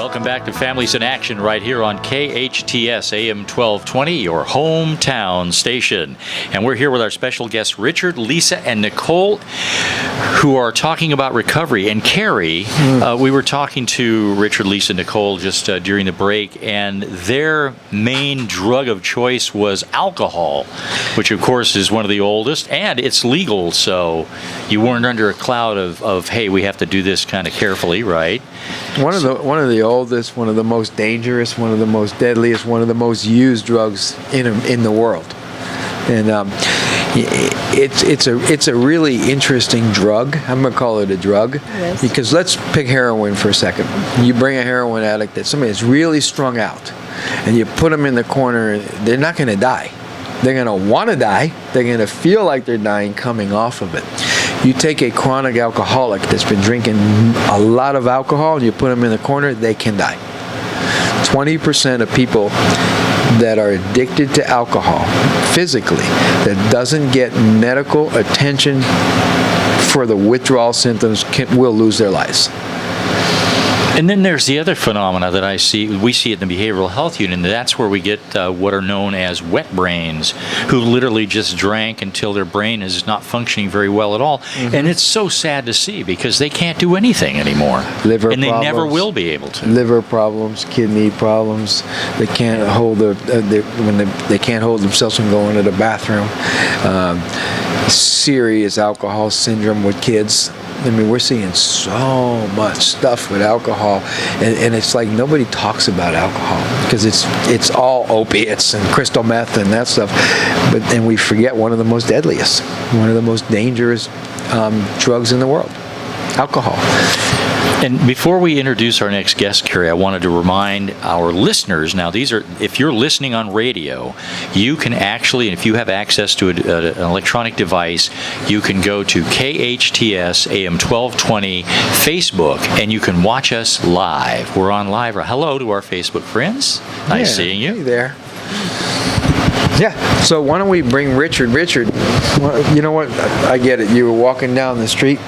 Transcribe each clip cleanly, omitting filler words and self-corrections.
Welcome back to Families in Action right here on KHTS AM 1220, your hometown station. And we're here with our special guests, Richard, Lisa, and Nicole, who are talking about recovery. And Cary, we were talking to Richard, Lisa, and Nicole just during the break, and their main drug of choice was alcohol, which of course is one of the oldest, and it's legal, so you weren't under a cloud of hey, we have to do this kind of carefully, right? One of the oldest, one of the most dangerous, one of the most deadliest, one of the most used drugs in the world, and it's a really interesting drug. I'm gonna call it a drug, yes. Because let's pick heroin for a second. You bring a heroin addict, that somebody that's really strung out, and you put them in the corner. They're not gonna die. They're gonna want to die. They're gonna feel like they're dying coming off of it. You take a chronic alcoholic that's been drinking a lot of alcohol and you put them in the corner, they can die. 20% of people that are addicted to alcohol physically, that doesn't get medical attention for the withdrawal symptoms, will lose their lives. And then there's the other phenomena that we see in the behavioral health unit, and that's where we get what are known as wet brains, who literally just drank until their brain is not functioning very well at all. Mm-hmm. And it's so sad to see because they can't do anything anymore. They never will be able to. Liver problems, kidney problems. They can't hold they can't hold themselves from going to the bathroom. Serious alcohol syndrome with kids. I mean, we're seeing so much stuff with alcohol, and it's like nobody talks about alcohol because it's all opiates and crystal meth and that stuff, and we forget one of the most deadliest, one of the most dangerous drugs in the world, alcohol. And before we introduce our next guest, Cary, I wanted to remind our listeners, now if you're listening on radio, you can actually, and if you have access to an electronic device, you can go to KHTS AM 1220 Facebook, and you can watch us live. We're on live. Hello to our Facebook friends. Nice seeing you. Hey there. Yeah, so why don't we bring Richard? Richard, you know what? I get it. You were walking down the street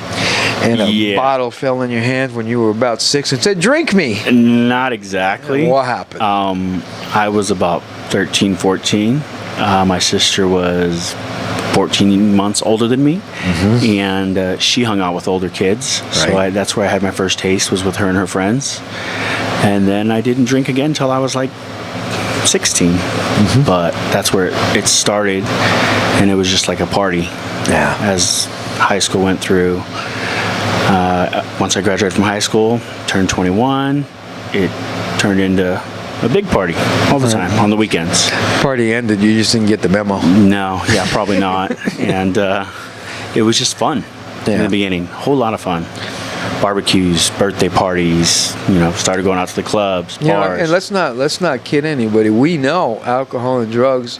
and a bottle fell in your hand when you were about 6 and said, "Drink me." Not exactly. What happened? I was about 13, 14. My sister was 14 months older than me, and she hung out with older kids. Right. So that's where I had my first taste, was with her and her friends. And then I didn't drink again until I was like 16. But that's where it started, and it was just like a party. Yeah. As high school went through, once I graduated from high school, turned 21, it turned into a big party all the time on the weekends. Party ended, you just didn't get the memo. No, yeah, probably not. And it was just fun in the beginning, a whole lot of fun. Barbecues, birthday parties, started going out to the clubs, bars. And let's not kid anybody. We know alcohol and drugs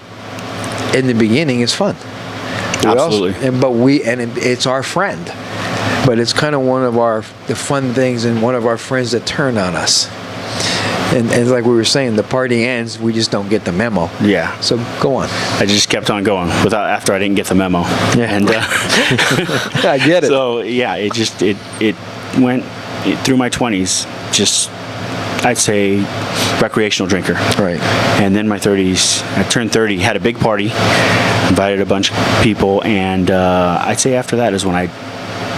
in the beginning is fun. Absolutely. It's our friend. But it's kind of one of the fun things and one of our friends that turn on us. And like we were saying, the party ends, we just don't get the memo. Yeah. So go on. I just kept on going after I didn't get the memo. Yeah. And I get it. So yeah, it went through my 20s, just I'd say recreational drinker. Right. And then my 30s, I turned 30, had a big party, invited a bunch of people, and I'd say after that is when I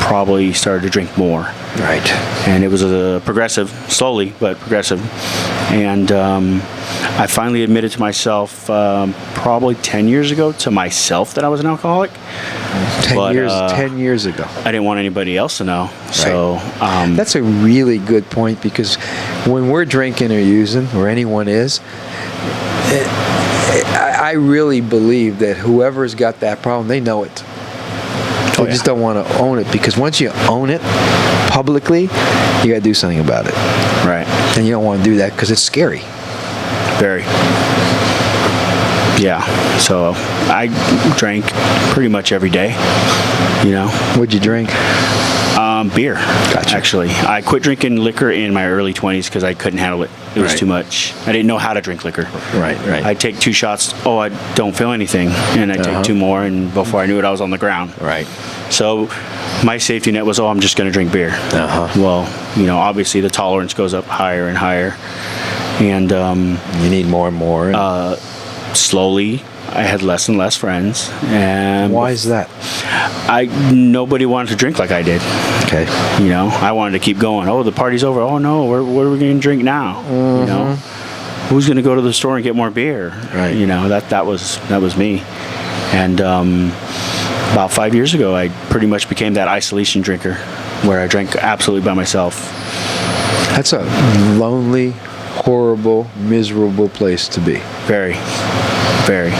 probably started to drink more. Right. And it was a progressive, slowly, but progressive. And I finally admitted to myself probably 10 years ago to myself that I was an alcoholic. 10 years ago. I didn't want anybody else to know. Right. So that's a really good point, because when we're drinking or using, or anyone is, I really believe that whoever's got that problem, they know it. They just don't want to own it, because once you own it publicly, you got to do something about it. Right. And you don't want to do that because it's scary. Very. Yeah. So I drank pretty much every day. What'd you drink? Beer. Gotcha. Actually, I quit drinking liquor in my early 20s because I couldn't handle it. It was too much. I didn't know how to drink liquor. Right. I'd take 2 shots. Oh, I don't feel anything, and I'd take 2 more, and before I knew it, I was on the ground. Right. So my safety net was, I'm just going to drink beer. Well, obviously the tolerance goes up higher and higher, and you need more and more. Slowly, I had less and less friends. And why is that? Nobody wanted to drink like I did. Okay. I wanted to keep going. Oh, the party's over. Oh no, what are we going to drink now? Who's going to go to the store and get more beer? Right. That was me. And about 5 years ago, I pretty much became that isolation drinker, where I drank absolutely by myself. That's a lonely, horrible, miserable place to be. Very, very.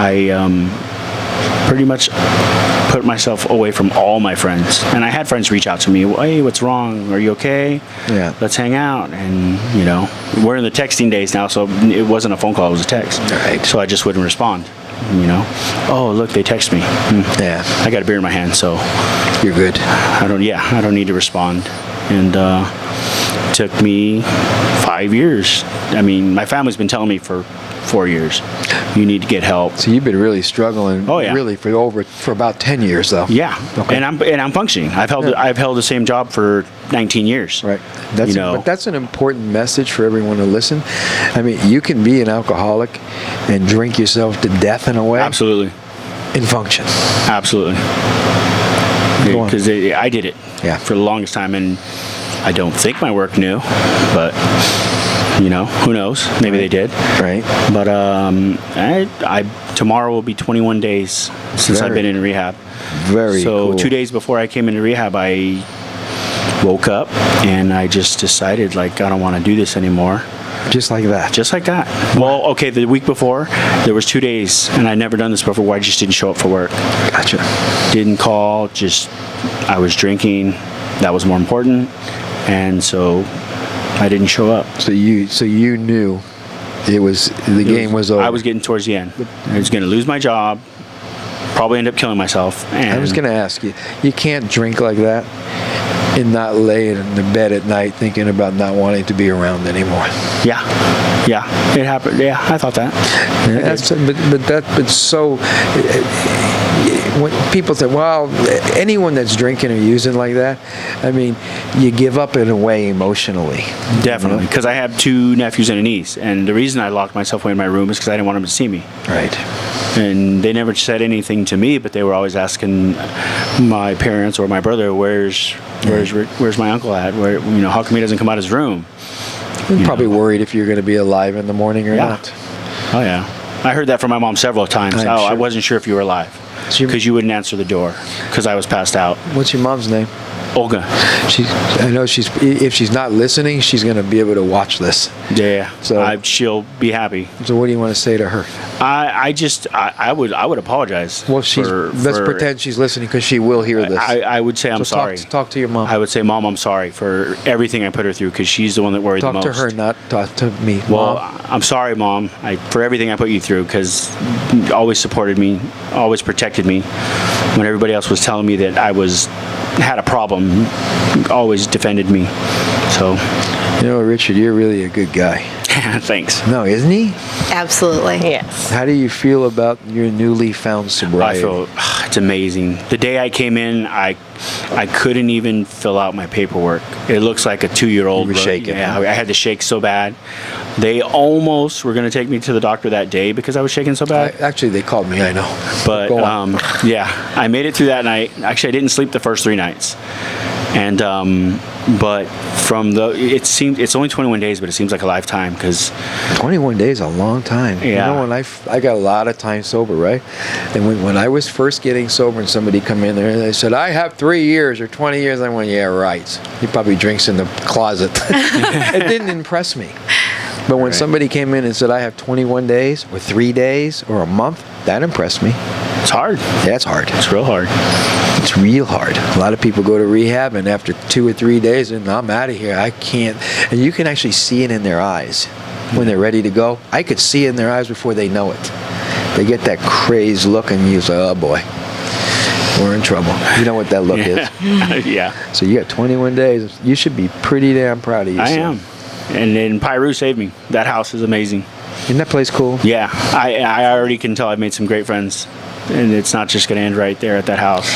I pretty much put myself away from all my friends, and I had friends reach out to me. Hey, what's wrong? Are you okay? Yeah. Let's hang out. And we're in the texting days now, so it wasn't a phone call; it was a text. Right. So I just wouldn't respond. Oh look, they text me. Yeah. I got a beer in my hand, so you're good. I don't need to respond. And it took me 5 years. I mean, my family's been telling me for 4 years, you need to get help. So you've been really struggling. Oh, yeah. Really for about 10 years though. Yeah. Okay. And I'm functioning. I've held the same job for 19 years. Right. But that's an important message for everyone to listen. I mean, you can be an alcoholic and drink yourself to death in a way. Absolutely. And function. Absolutely. Go on. Because I did it. Yeah. For the longest time, and I don't think my work knew, but who knows? Maybe they did. Right. But tomorrow will be 21 days since I've been in rehab. Very cool. So 2 days before I came into rehab, I woke up and I just decided, I don't want to do this anymore. Just like that. Just like that. Well, okay, the week before, there was 2 days, and I'd never done this before, where I just didn't show up for work. Gotcha. Didn't call, I was drinking. That was more important, and so I didn't show up. So you knew the game was over. I was getting towards the end. I was going to lose my job, probably end up killing myself. And I was going to ask you, you can't drink like that and not lay in the bed at night thinking about not wanting to be around anymore. Yeah, it happened. Yeah, I thought that. When people say, well, anyone that's drinking or using like that, I mean, you give up in a way emotionally. Definitely, because I have 2 nephews and a niece, and the reason I locked myself away in my room is because I didn't want them to see me. Right. And they never said anything to me, but they were always asking my parents or my brother, "Where's my uncle at? How come he doesn't come out of his room?" You're probably worried if you're going to be alive in the morning or not. Oh yeah, I heard that from my mom several times. Sure. I wasn't sure if you were alive because you wouldn't answer the door because I was passed out. What's your mom's name? Olga. I know if she's not listening, she's going to be able to watch this. Yeah. So she'll be happy. So what do you want to say to her? I would apologize. Well, let's pretend she's listening because she will hear this. I would say I'm sorry. Talk to your mom. I would say, Mom, I'm sorry for everything I put her through because she's the one that worried the most. Talk to her, not talk to me. Well, Mom. I'm sorry, Mom, for everything I put you through because you always supported me, always protected me. When everybody else was telling me that had a problem, always defended me. So, Richard, you're really a good guy. Thanks. No, isn't he? Absolutely. Yes. How do you feel about your newly found sobriety? I feel it's amazing. The day I came in, I couldn't even fill out my paperwork. It looks like a 2-year-old. You were shaking. Yeah, I had to shake so bad. They almost were going to take me to the doctor that day because I was shaking so bad. Actually, they called me. I know. But I made it through that night. Actually, I didn't sleep the first 3 nights. And but from it's only 21 days, but it seems like a lifetime because 21 days is a long time. Yeah. When I got a lot of time sober, right? And when I was first getting sober, and somebody come in there and they said, "I have 3 years or 20 years," I went, "Yeah, right." He probably drinks in the closet. It didn't impress me. But when somebody came in and said, "I have 21 days or 3 days or a month," that impressed me. It's hard. Yeah, it's hard. It's real hard. It's real hard. A lot of people go to rehab, and after 2 or 3 days, and I'm out of here. I can't. And you can actually see it in their eyes when they're ready to go. I could see it in their eyes before they know it. They get that crazed look, and you say, "Oh boy, we're in trouble." You know what that look is. Yeah. So you got 21 days. You should be pretty damn proud of yourself. I am. And then Pyru saved me. That house is amazing. Isn't that place cool? Yeah. I already can tell I've made some great friends and it's not just going to end right there at that house.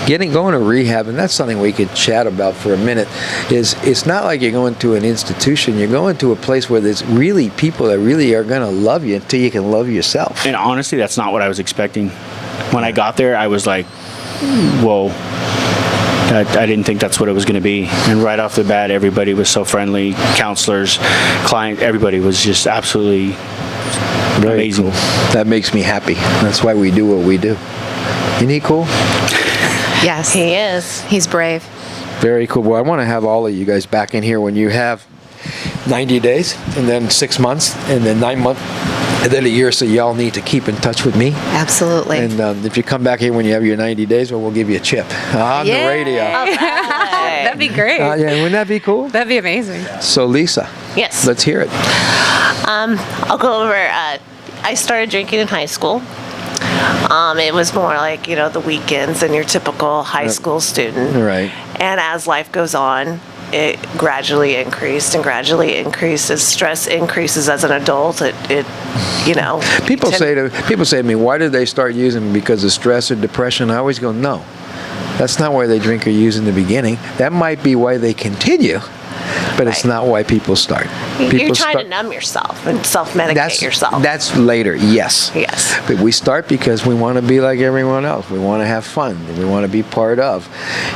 Going to rehab, and that's something we could chat about for a minute, is it's not like you're going to an institution. You're going to a place where there's really people that really are going to love you until you can love yourself. And honestly, that's not what I was expecting. When I got there, I was like, whoa. I didn't think that's what it was going to be. And right off the bat, everybody was so friendly. Counselors, client, everybody was just absolutely amazing. Cool. That makes me happy. That's why we do what we do. Isn't he cool? Yes. He is. He's brave. Very cool. Well, I want to have all of you guys back in here when you have 90 days, and then 6 months, and then 9 months, and then a year, so y'all need to keep in touch with me. Absolutely. And if you come back here when you have your 90 days, well, we'll give you a chip on the radio. That'd be great. Yeah, wouldn't that be cool? That'd be amazing. So, Lisa, Yes. let's hear it. I'll go over. I started drinking in high school. It was more like, the weekends and your typical high school student. Right. And as life goes on, it gradually increased as stress increases as an adult. People say to me, why did they start using because of stress or depression? I always go, no. That's not why they drink or use in the beginning. That might be why they continue, but it's not why people start. You're trying to numb yourself and self-medicate yourself. That's later, yes. Yes. But we start because we want to be like everyone else. We want to have fun. And we want to be part of.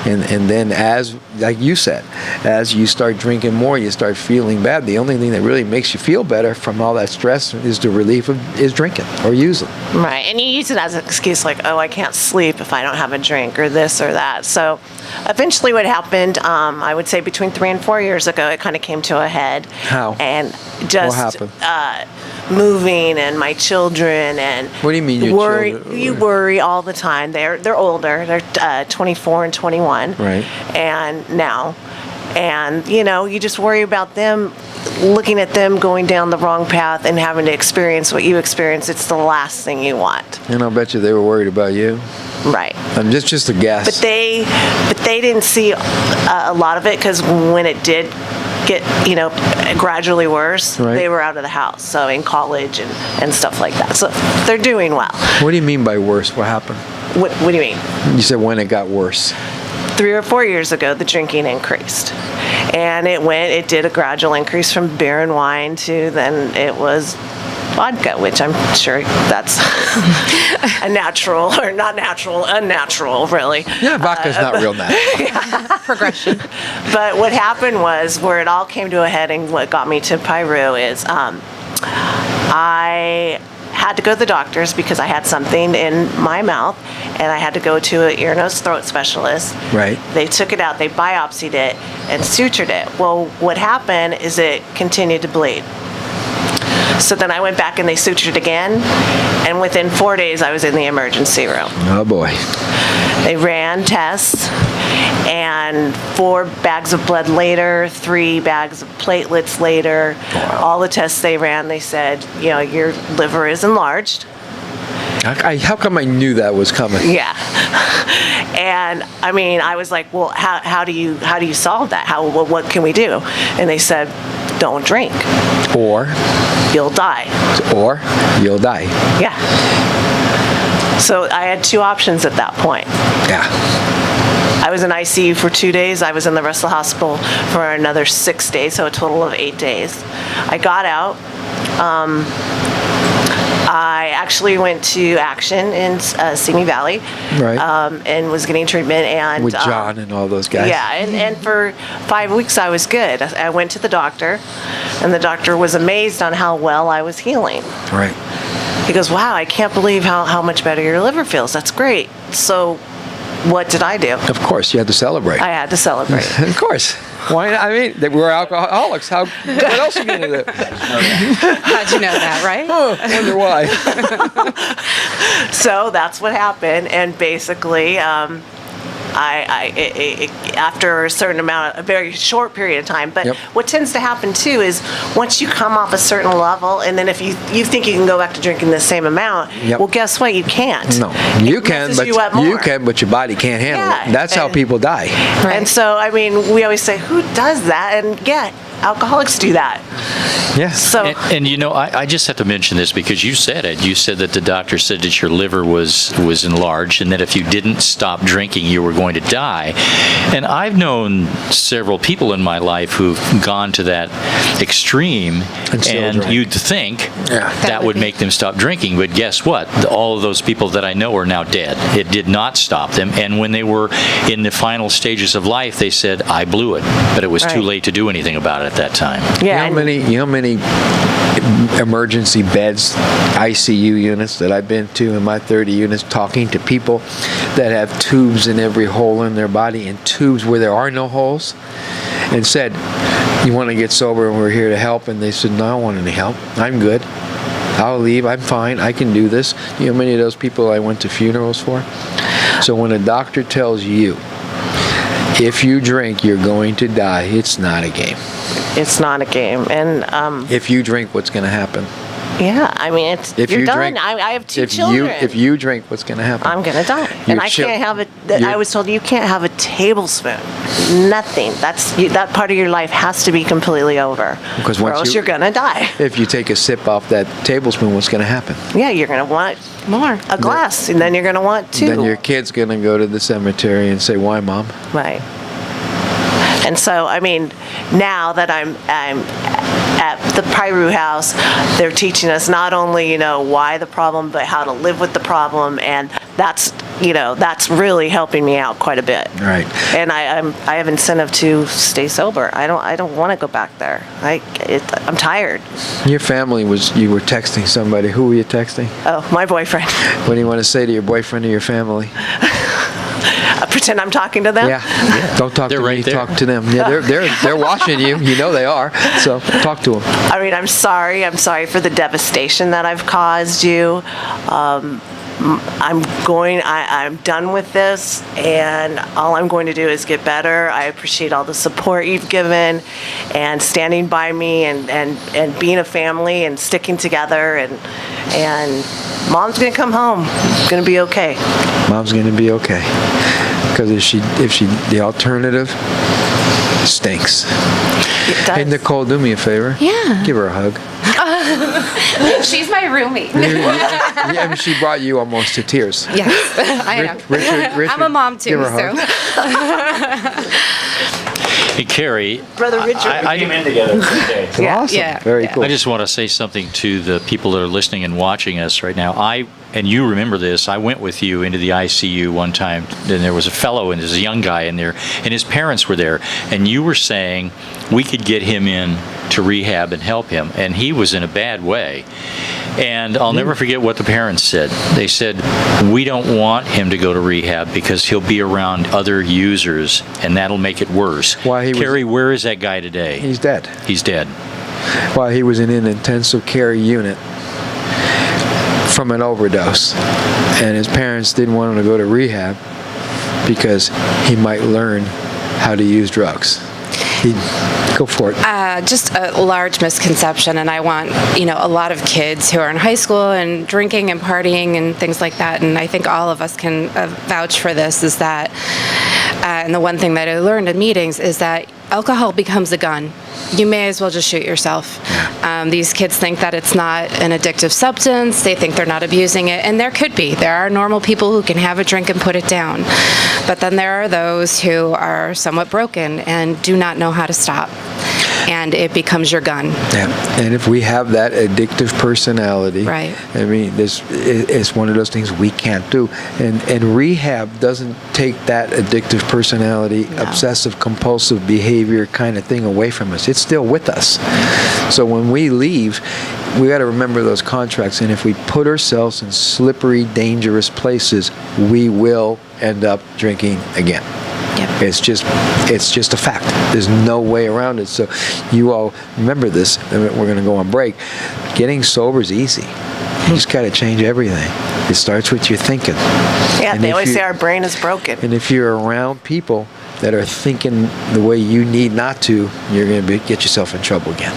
And then as, like you said, as you start drinking more, you start feeling bad. The only thing that really makes you feel better from all that stress is the relief is drinking or using. Right. And you use it as an excuse like, oh, I can't sleep if I don't have a drink or this or that. So eventually what happened, I would say between 3 and 4 years ago, it kind of came to a head. How? And just What happened? Moving and my children and What do you mean your children? You worry all the time. They're older. They're 24 and 21. Right. And now. And, you just worry about them, looking at them going down the wrong path and having to experience what you experience. It's the last thing you want. And I'll bet you they were worried about you. Right. I'm just a guess. But they didn't see a lot of it because when it did get, gradually worse, Right. they were out of the house, so in college and stuff like that. So they're doing well. What do you mean by worse? What happened? What do you mean? You said when it got worse. 3 or 4 years ago, the drinking increased. And it did a gradual increase from beer and wine to then it was vodka, which I'm sure that's a natural, or not natural, unnatural, really. Yeah, vodka's not real natural. Progression. But what happened was where it all came to a head and what got me to Peru is I had to go to the doctors because I had something in my mouth and I had to go to an ear, nose, throat specialist. Right. They took it out, they biopsied it and sutured it. Well, what happened is it continued to bleed. So then I went back and they sutured it again, and within 4 days I was in the emergency room. Oh boy. They ran tests, and 4 bags of blood later, 3 bags of platelets later, all the tests they ran, they said, your liver is enlarged. How come I knew that was coming? Yeah. And I was like, well, how do you solve that? What can we do? And they said, don't drink. Or You'll die. You'll die. Yeah. So I had 2 options at that point. Yeah. I was in ICU for 2 days. I was in the rest of the hospital for another 6 days, so a total of 8 days. I got out. I actually went to Action in Simi Valley, Right. and was getting treatment. And With John and all those guys. Yeah, and for 5 weeks I was good. I went to the doctor, and the doctor was amazed on how well I was healing. Right. He goes, wow, I can't believe how much better your liver feels. That's great. So what did I do? Of course, you had to celebrate. I had to celebrate. Of course. Why not? We're alcoholics. What else are you going to do? How'd you know that, right? Oh, I wonder why. So that's what happened. And basically, after a certain amount, a very short period of time. But Yep. what tends to happen too is once you come off a certain level, and then if you think you can go back to drinking the same amount, Yep. well, guess what? You can't. No, you It can, messes but you up more. you can, but your body can't handle Yeah, it. That's how and- people die. And so, we always say, who does that? And yeah, alcoholics do that. Yeah. So And you know, I just have to mention this because you said it. You said that the doctor said that your liver was enlarged and that if you didn't stop drinking, you were going to die. And I've known several people in my life who've gone to that extreme, And still and drink. you'd think Yeah. that would make them stop drinking. But guess what? All of those people that I know are now dead. It did not stop them. And when they were in the final stages of life, they said, I blew it. But it was too Right. late to do anything about it at that time. yeah, You know how many emergency beds, ICU units that I've been to in my 30 units, talking to people that have tubes in every hole in their body and tubes where there are no holes, and said, you want to get sober and we're here to help? And they said, no, I don't want any help. I'm good. I'll leave. I'm fine. I can do this. You know how many of those people I went to funerals for? So when a doctor tells you, if you drink, you're going to die, it's not a game. it's not a game. And If you drink, what's going to happen? yeah, I mean, it's If you're you done. drink- I have two If children. if you drink, what's going to happen? I'm gonna die, Your and I can't have it. your- I was told you can't have a tablespoon, nothing. That part of your life has to be completely over, Because or once else you- you're gonna die. If you take a sip off that tablespoon, what's going to happen? Yeah, you're gonna want more, a glass, and then you're gonna want two. Then your kid's going to go to the cemetery and say, why, Mom? Right. And so, I mean, now that I'm at the Pyru house, they're teaching us not only, why the problem, but how to live with the problem. And that's really helping me out quite a bit. Right. And I have incentive to stay sober. I don't want to go back there. I'm tired. Your family you were texting somebody. Who were you texting? Oh, my boyfriend. What do you want to say to your boyfriend or your family? I pretend I'm talking to them. Yeah. Don't talk They're to right me. there. Talk to them. Yeah, they're watching you. You know they are. So talk to them. I mean, I'm sorry. I'm sorry for the devastation that I've caused you. I'm done with this, and all I'm going to do is get better. I appreciate all the support you've given, and standing by me, and being a family, and sticking together, and Mom's gonna come home. It's gonna be okay. Mom's going to be okay. Because the alternative stinks. It does. Hey, Nicole, do me a favor. Yeah. Give her a hug. She's my roommate. Yeah, I mean, she brought you almost to tears. Yes, I know. Richard, I'm a mom too, give her a so. hug. Hey, Cary, Brother Richard. I Came in together today. Yeah. Awesome. Yeah, Very yeah. cool. I just want to say something to the people that are listening and watching us right now. And you remember this, I went with you into the ICU one time, and there was a fellow, and there's a young guy in there, and his parents were there, and you were saying we could get him in to rehab and help him, and he was in a bad way. And I'll never forget what the parents said. They said, we don't want him to go to rehab because he'll be around other users, and that'll make it worse. Why he was- Cary, where is that guy today? He's dead. He's dead. While he was in an intensive care unit from an overdose. And his parents didn't want him to go to rehab because he might learn how to use drugs. Go for it. Just a large misconception, and I want, a lot of kids who are in high school and drinking and partying and things like that, and I think all of us can vouch for this, is that, and the one thing that I learned in meetings is that alcohol becomes a gun. You may as well just shoot yourself. These kids think that it's not an addictive substance. They think they're not abusing it, and there could be. There are normal people who can have a drink and put it down. But then there are those who are somewhat broken and do not know how to stop. And it becomes your gun. Yeah. And if we have that addictive personality, Right. I mean, it's one of those things we can't do. And rehab doesn't take that addictive personality, No. obsessive compulsive behavior kind of thing away from us. It's still with us. So when we leave, we got to remember those contracts. And if we put ourselves in slippery, dangerous places, we will end up drinking again. Yep. It's just a fact. There's no way around it. So you all remember this, and we're going to go on break. Getting sober is easy. You just got to change everything. It starts with your thinking. Yeah, And they if always you- say our brain is broken. And if you're around people that are thinking the way you need not to, you're going to get yourself in trouble again.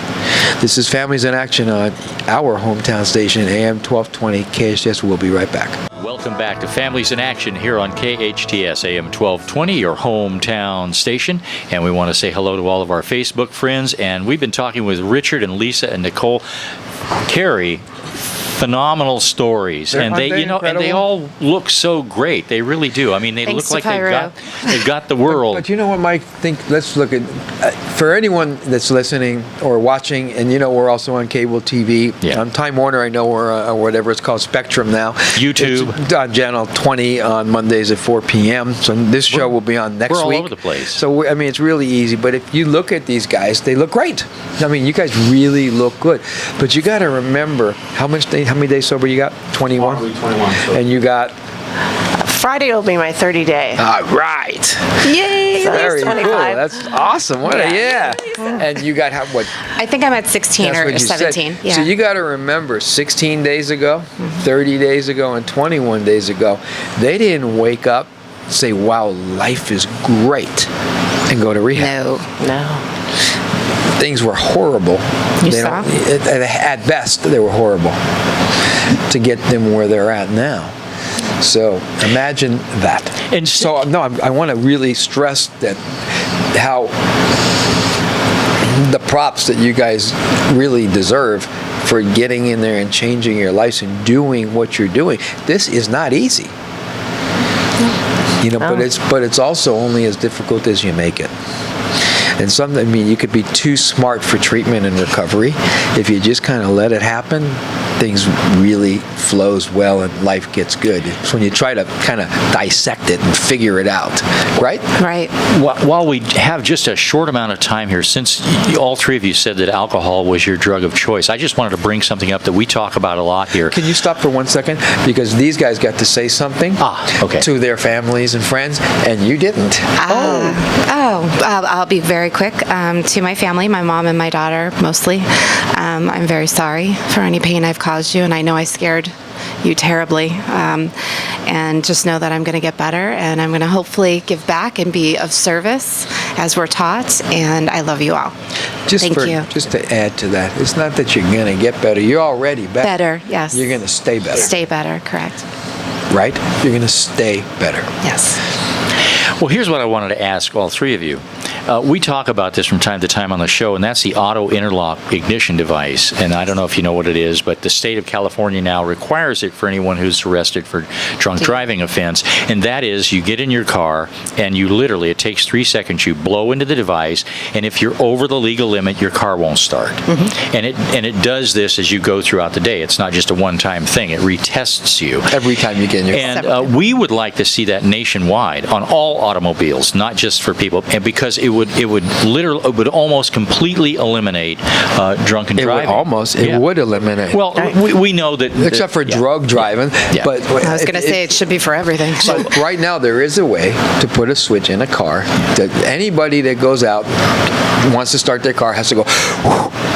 This is Families in Action on our hometown station, AM 1220 KHTS. We'll be right back. Welcome back to Families in Action here on KHTS AM 1220, your hometown station. And we want to say hello to all of our Facebook friends. And we've been talking with Richard and Lisa and Nicole. Cary, phenomenal stories, and they all look so great. They really do. I mean, they Thanks look like to they've got the world. But you know what, Mike? Let's look at for anyone that's listening or watching, and we're also on cable TV. Yeah. On Time Warner, I know we're whatever it's called, Spectrum now. YouTube. It's on Channel 20 on Mondays at 4 p.m. So this show will be on next week. We're all over the place. So I mean, it's really easy. But if you look at these guys, they look great. I mean, you guys really look good. But you got to remember how many days sober you got? 21. 21. So. And you got. Friday will be my 30 day. All right. Yay! So Very there's cool. 25. That's awesome. Yeah. And you got what? I think I'm at 16 That's or what you 17. said. Yeah. So you got to remember, 16 days ago, 30 days ago, and 21 days ago, they didn't wake up and say, "Wow, life is great," and go to rehab. No. Things were horrible. You saw? At best, they were horrible to get them where they're at now. So imagine that. And so no, I want to really stress that how the props that you guys really deserve for getting in there and changing your lives and doing what you're doing. This is not easy. But it's also only as difficult as you make it. And you could be too smart for treatment and recovery. If you just kind of let it happen, things really flows well and life gets good. It's when you try to kind of dissect it and figure it out, right? Right. While we have just a short amount of time here, since all three of you said that alcohol was your drug of choice, I just wanted to bring something up that we talk about a lot here. Can you stop for 1 second? Because these guys got to say something Okay. to their families and friends, and you didn't. I'll be very quick. To my family, my mom and my daughter mostly, I'm very sorry for any pain I've caused you, and I know I scared you terribly. And just know that I'm going to get better, and I'm going to hopefully give back and be of service as we're taught, and I love you all. Thank you. Just to add to that, it's not that you're going to get better. You're already better. Better, yes. You're going to stay better. Stay better, correct. Right? You're going to stay better. Yes. Well, here's what I wanted to ask all three of you. We talk about this from time to time on the show, and that's the auto interlock ignition device. And I don't know if you know what it is, but the state of California now requires it for anyone who's arrested for drunk driving offense. And that is, you get in your car, and you literally, it takes 3 seconds, you blow into the device, and if you're over the legal limit, your car won't start. Mm-hmm. And it does this as you go throughout the day. It's not just a one-time thing. It retests you. Every time you get in your car. And we would like to see that nationwide on all automobiles, not just for people, and because it would almost completely eliminate drunken driving. It would eliminate. Well, we know that, except for drug driving. Yeah. But I was going to say it should be for everything. So right now there is a way to put a switch in a car that anybody that goes out wants to start their car has to go.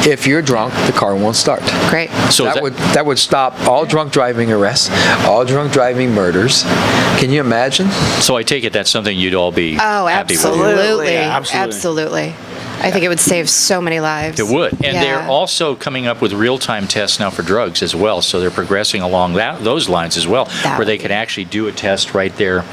If you're drunk, the car won't start. Great. So that would stop all drunk driving arrests, all drunk driving murders. Can you imagine? So I take it that's something you'd all be happy with. Absolutely. Absolutely. Absolutely. I think it would save so many lives. It would. And they're also coming up with real-time tests now for drugs as well. So they're progressing along those lines as well, where they can actually do a test right there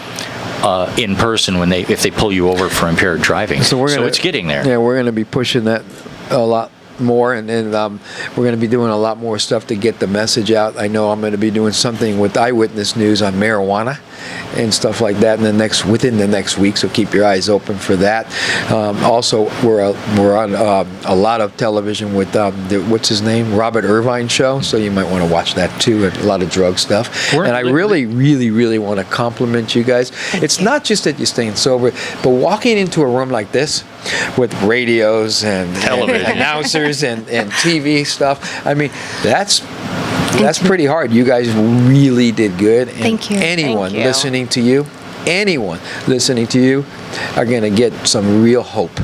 in person if they pull you over for impaired driving. So it's getting there. Yeah, we're going to be pushing that a lot more, and we're going to be doing a lot more stuff to get the message out. I know I'm going to be doing something with Eyewitness News on marijuana and stuff like that within the next week, so keep your eyes open for that. Also, we're on a lot of television with what's his name, Robert Irvine show, so you might want to watch that too, and a lot of drug stuff. And I really, really, really want to compliment you guys. It's not just that you're staying sober, but walking into a room like this with radios and television announcers and TV stuff, I mean, that's pretty hard. You guys really did good. And Thank you. Anyone listening to you are going to get some real hope.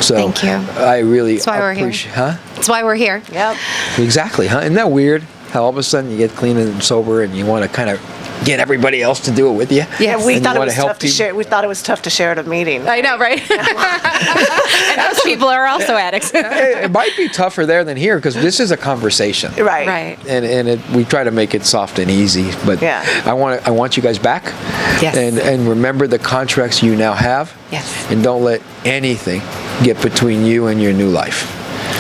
So Thank you. I really That's why we're here. That's why we're here. Yep. Exactly, huh? Isn't that weird? How all of a sudden you get clean and sober and you want to kind of get everybody else to do it with you. Yes. We And thought you it was wanna help tough to people. share. We thought it was tough to share at a meeting. I know, right? And those people are also addicts. It might be tougher there than here because this is a conversation. Right. Right. And we try to make it soft and easy, but Yeah. I want you guys back. Yes. And remember the contracts you now have. Yes. And don't let anything get between you and your new life.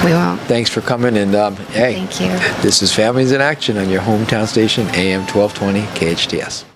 We won't. Thanks for coming, and hey, Thank you. this is Families in Action on your hometown station, AM 1220 KHTS.